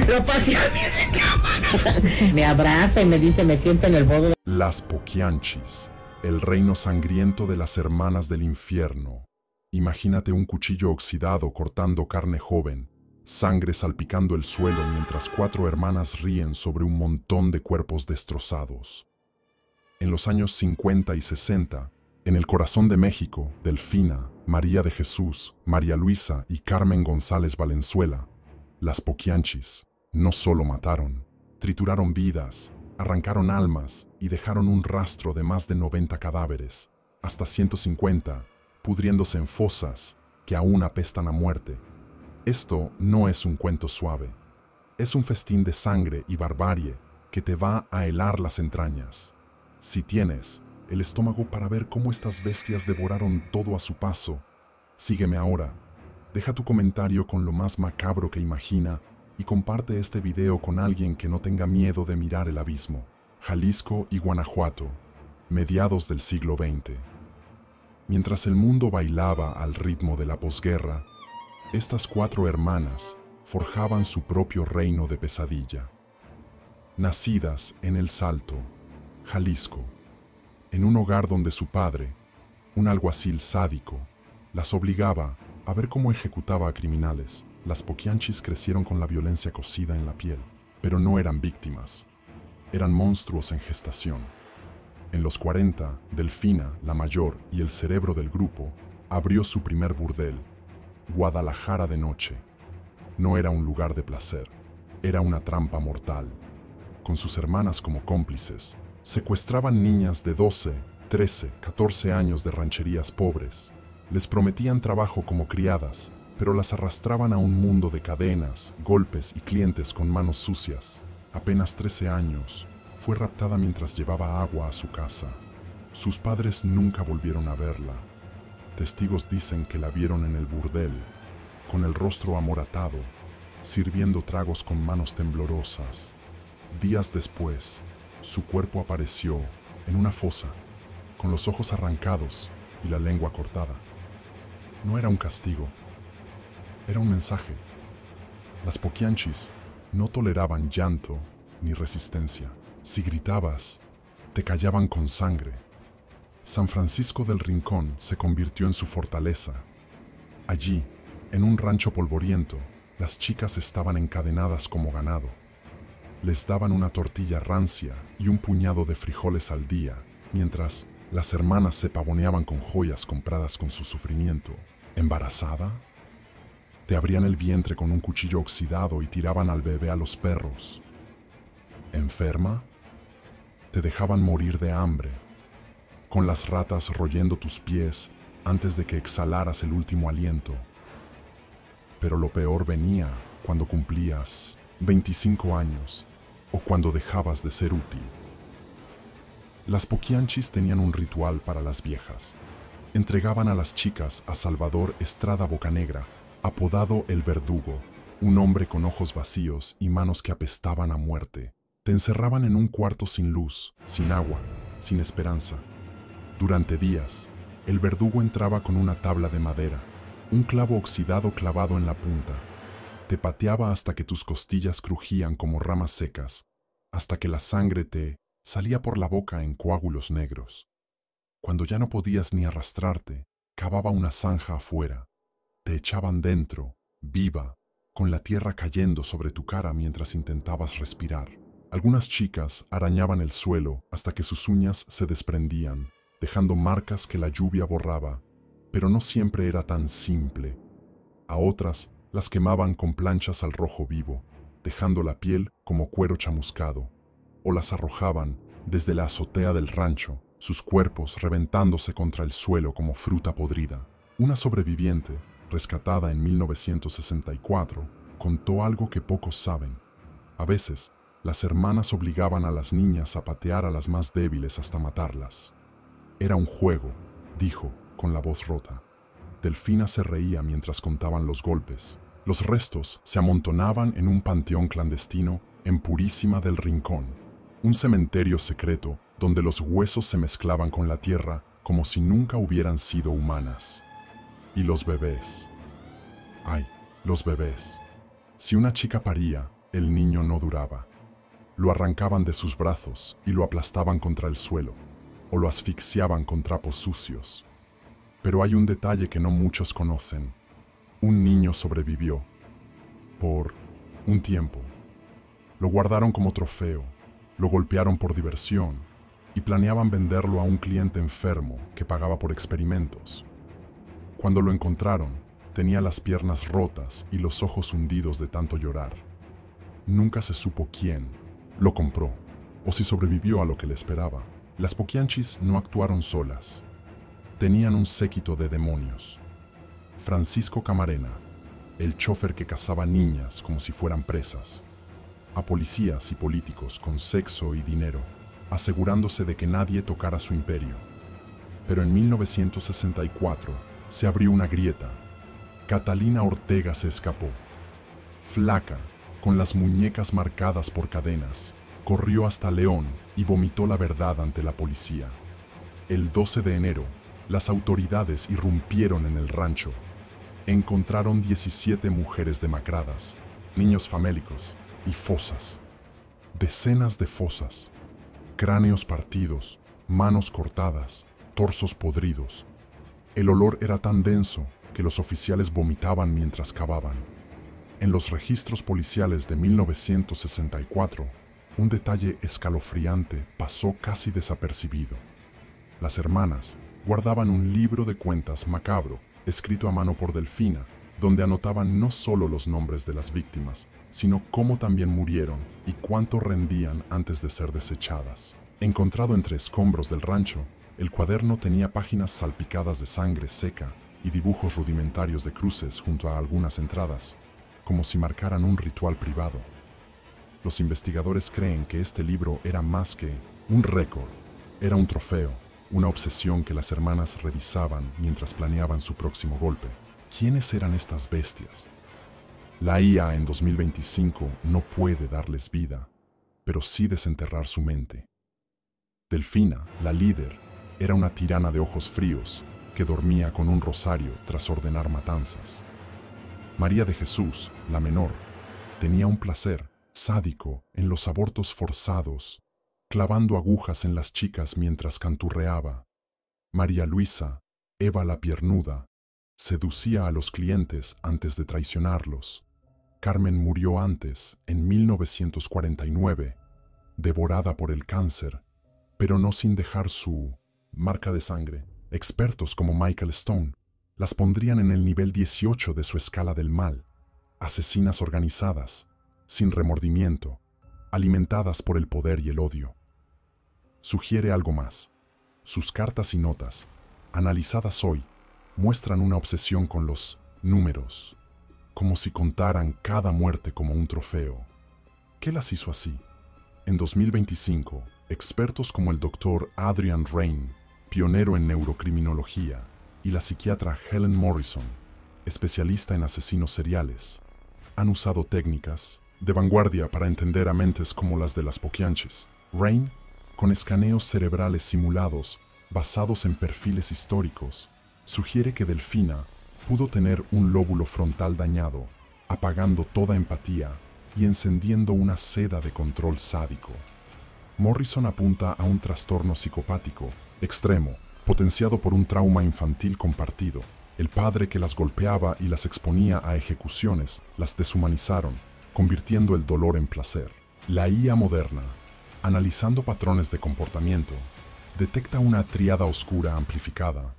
Lo pasé a mi recámara. Me abraza y me dice, me siento en el borde. Las Poquianchis, el reino sangriento de las hermanas del infierno. Imagínate un cuchillo oxidado cortando carne joven, sangre salpicando el suelo mientras 4 hermanas ríen sobre un montón de cuerpos destrozados. En los años 50 y 60, en el corazón de México, Delfina, María de Jesús, María Luisa y Carmen González Valenzuela, las Poquianchis, no solo mataron, trituraron vidas, arrancaron almas y dejaron un rastro de más de 90 cadáveres, hasta 150, pudriéndose en fosas que aún apestan a muerte. Esto no es un cuento suave, es un festín de sangre y barbarie que te va a helar las entrañas. Si tienes el estómago para ver cómo estas bestias devoraron todo a su paso, sígueme ahora. Deja tu comentario con lo más macabro que imagina y comparte este video con alguien que no tenga miedo de mirar el abismo. Jalisco y Guanajuato, mediados del siglo XX. Mientras el mundo bailaba al ritmo de la posguerra, estas 4 hermanas forjaban su propio reino de pesadilla. Nacidas en El Salto, Jalisco, en un hogar donde su padre, un alguacil sádico, las obligaba a ver cómo ejecutaba a criminales, las Poquianchis crecieron con la violencia cosida en la piel, pero no eran víctimas, eran monstruos en gestación. En los 40, Delfina, la mayor y el cerebro del grupo, abrió su primer burdel, Guadalajara de Noche. No era un lugar de placer, era una trampa mortal. Con sus hermanas como cómplices, secuestraban niñas de 12, 13, 14 años de rancherías pobres. Les prometían trabajo como criadas, pero las arrastraban a un mundo de cadenas, golpes y clientes con manos sucias. Apenas 13 años, fue raptada mientras llevaba agua a su casa. Sus padres nunca volvieron a verla. Testigos dicen que la vieron en el burdel, con el rostro amoratado, sirviendo tragos con manos temblorosas. Días después, su cuerpo apareció en una fosa, con los ojos arrancados y la lengua cortada. No era un castigo, era un mensaje. Las Poquianchis no toleraban llanto ni resistencia. Si gritabas, te callaban con sangre. San Francisco del Rincón se convirtió en su fortaleza. Allí, en un rancho polvoriento, las chicas estaban encadenadas como ganado. Les daban una tortilla rancia y un puñado de frijoles al día, mientras las hermanas se pavoneaban con joyas compradas con su sufrimiento. ¿Embarazada? Te abrían el vientre con un cuchillo oxidado y tiraban al bebé a los perros. ¿Enferma? Te dejaban morir de hambre, con las ratas royendo tus pies antes de que exhalaras el último aliento. Pero lo peor venía cuando cumplías 25 años o cuando dejabas de ser útil. Las Poquianchis tenían un ritual para las viejas. Entregaban a las chicas a Salvador Estrada Bocanegra, apodado El Verdugo, un hombre con ojos vacíos y manos que apestaban a muerte. Te encerraban en un cuarto sin luz, sin agua, sin esperanza. Durante días, el verdugo entraba con una tabla de madera, un clavo oxidado clavado en la punta. Te pateaba hasta que tus costillas crujían como ramas secas, hasta que la sangre te salía por la boca en coágulos negros. Cuando ya no podías ni arrastrarte, cavaba una zanja afuera. Te echaban dentro, viva, con la tierra cayendo sobre tu cara mientras intentabas respirar. Algunas chicas arañaban el suelo hasta que sus uñas se desprendían, dejando marcas que la lluvia borraba, pero no siempre era tan simple. A otras las quemaban con planchas al rojo vivo, dejando la piel como cuero chamuscado, o las arrojaban desde la azotea del rancho, sus cuerpos reventándose contra el suelo como fruta podrida. Una sobreviviente, rescatada en 1964, contó algo que pocos saben. A veces, las hermanas obligaban a las niñas a patear a las más débiles hasta matarlas. Era un juego, dijo, con la voz rota. Delfina se reía mientras contaban los golpes. Los restos se amontonaban en un panteón clandestino en Purísima del Rincón, un cementerio secreto donde los huesos se mezclaban con la tierra como si nunca hubieran sido humanas. Y los bebés. Ay, los bebés. Si una chica paría, el niño no duraba. Lo arrancaban de sus brazos y lo aplastaban contra el suelo, o lo asfixiaban con trapos sucios. Pero hay un detalle que no muchos conocen. Un niño sobrevivió. Por un tiempo. Lo guardaron como trofeo, lo golpearon por diversión y planeaban venderlo a un cliente enfermo que pagaba por experimentos. Cuando lo encontraron, tenía las piernas rotas y los ojos hundidos de tanto llorar. Nunca se supo quién lo compró o si sobrevivió a lo que le esperaba. Las Poquianchis no actuaron solas. Tenían un séquito de demonios. Francisco Camarena, el chofer que cazaba niñas como si fueran presas. A policías y políticos con sexo y dinero, asegurándose de que nadie tocara su imperio. Pero en 1964 se abrió una grieta. Catalina Ortega se escapó. Flaca, con las muñecas marcadas por cadenas, corrió hasta León y vomitó la verdad ante la policía. El 12 de enero, las autoridades irrumpieron en el rancho. Encontraron 17 mujeres demacradas, niños famélicos y fosas. Decenas de fosas, cráneos partidos, manos cortadas, torsos podridos. El olor era tan denso que los oficiales vomitaban mientras cavaban. En los registros policiales de 1964, un detalle escalofriante pasó casi desapercibido. Las hermanas guardaban un libro de cuentas macabro, escrito a mano por Delfina, donde anotaban no solo los nombres de las víctimas, sino cómo también murieron y cuánto rendían antes de ser desechadas. Encontrado entre escombros del rancho, el cuaderno tenía páginas salpicadas de sangre seca y dibujos rudimentarios de cruces junto a algunas entradas, como si marcaran un ritual privado. Los investigadores creen que este libro era más que un récord, era un trofeo, una obsesión que las hermanas revisaban mientras planeaban su próximo golpe. ¿Quiénes eran estas bestias? La IA en 2025 no puede darles vida, pero sí desenterrar su mente. Delfina, la líder, era una tirana de ojos fríos que dormía con un rosario tras ordenar matanzas. María de Jesús, la menor, tenía un placer sádico en los abortos forzados, clavando agujas en las chicas mientras canturreaba. María Luisa, Eva la piernuda, seducía a los clientes antes de traicionarlos. Carmen murió antes, en 1949, devorada por el cáncer, pero no sin dejar su marca de sangre. Expertos como Michael Stone las pondrían en el nivel 18 de su escala del mal, asesinas organizadas, sin remordimiento, alimentadas por el poder y el odio. Sugiere algo más. Sus cartas y notas, analizadas hoy, muestran una obsesión con los números, como si contaran cada muerte como un trofeo. ¿Qué las hizo así? En 2025, expertos como el Dr. Adrian Rain, pionero en neurocriminología, y la psiquiatra Helen Morrison, especialista en asesinos seriales, han usado técnicas de vanguardia para entender a mentes como las de las Poquianchis. Rain, con escaneos cerebrales simulados basados en perfiles históricos, sugiere que Delfina pudo tener un lóbulo frontal dañado, apagando toda empatía y encendiendo una seda de control sádico. Morrison apunta a un trastorno psicopático extremo, potenciado por un trauma infantil compartido. El padre que las golpeaba y las exponía a ejecuciones las deshumanizaron, convirtiendo el dolor en placer. La IA moderna, analizando patrones de comportamiento, detecta una tríada oscura amplificada: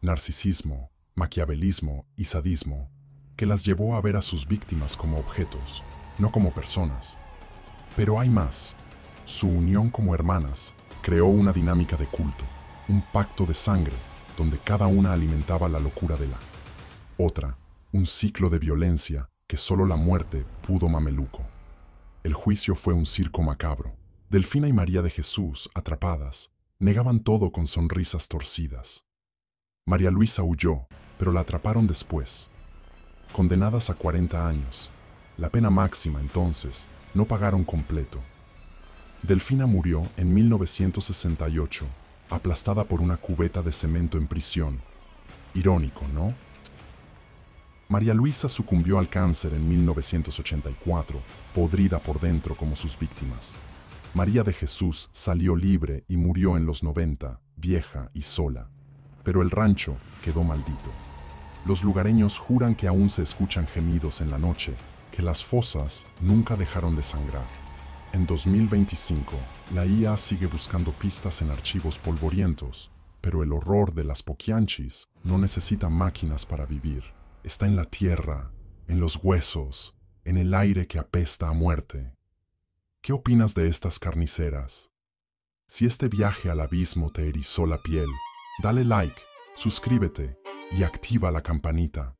narcisismo, maquiavelismo y sadismo, que las llevó a ver a sus víctimas como objetos, no como personas. Pero hay más. Su unión como hermanas creó una dinámica de culto, un pacto de sangre donde cada una alimentaba la locura de la otra, un ciclo de violencia que solo la muerte pudo mameluco. El juicio fue un circo macabro. Delfina y María de Jesús, atrapadas, negaban todo con sonrisas torcidas. María Luisa huyó, pero la atraparon después. Condenadas a 40 años, la pena máxima entonces, no pagaron completo. Delfina murió en 1968, aplastada por una cubeta de cemento en prisión. Irónico, ¿no? María Luisa sucumbió al cáncer en 1984, podrida por dentro como sus víctimas. María de Jesús salió libre y murió en los 90, vieja y sola. Pero el rancho quedó maldito. Los lugareños juran que aún se escuchan gemidos en la noche, que las fosas nunca dejaron de sangrar. En 2025, la IA sigue buscando pistas en archivos polvorientos, pero el horror de las Poquianchis no necesita máquinas para vivir. Está en la tierra, en los huesos, en el aire que apesta a muerte. ¿Qué opinas de estas carniceras? Si este viaje al abismo te erizó la piel, dale like, suscríbete y activa la campanita,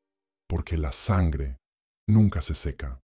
porque la sangre nunca se seca.